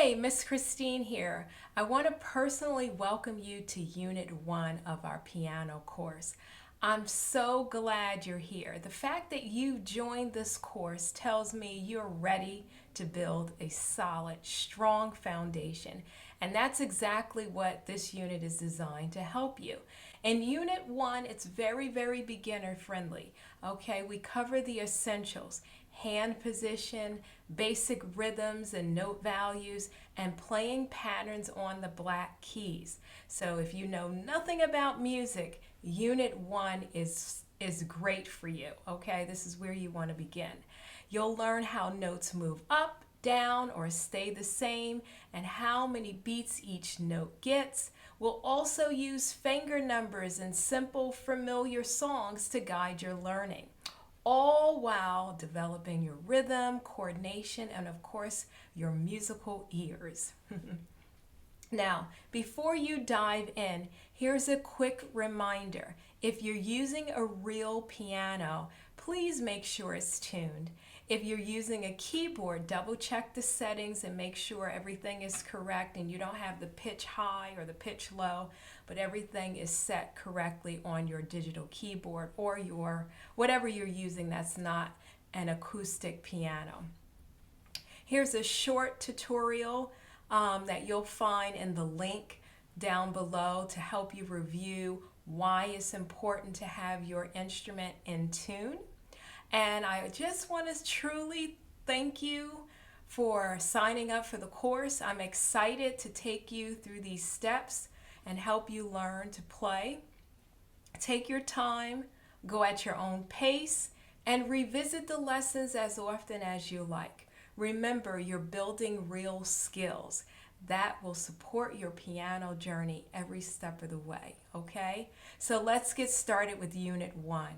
Hey, Miss Christine here. I want to personally welcome you to Unit 1 of our piano course. I'm so glad you're here. The fact that you joined this course tells me you're ready to build a solid, strong foundation. And that's exactly what this unit is designed to help you. In Unit 1, it's very beginner friendly. Okay, we cover the essentials: hand position, basic rhythms and note values, and playing patterns on the black keys. So if you know nothing about music, Unit 1 is great for you. Okay, this is where you want to begin. You'll learn how notes move up, down, or stay the same, and how many beats each note gets. We'll also use finger numbers and simple familiar songs to guide your learning, all while developing your rhythm, coordination, and of course, your musical ears. Now, before you dive in, here's a quick reminder. If you're using a real piano, please make sure it's tuned. If you're using a keyboard, double check the settings and make sure everything is correct and you don't have the pitch high or the pitch low, but everything is set correctly on your digital keyboard or your whatever you're using that's not an acoustic piano. Here's a short tutorial that you'll find in the link down below to help you review why it's important to have your instrument in tune. And I just want to truly thank you for signing up for the course. I'm excited to take you through these steps and help you learn to play. Take your time, go at your own pace, and revisit the lessons as often as you like. Remember, you're building real skills that will support your piano journey every step of the way, okay? So let's get started with Unit 1.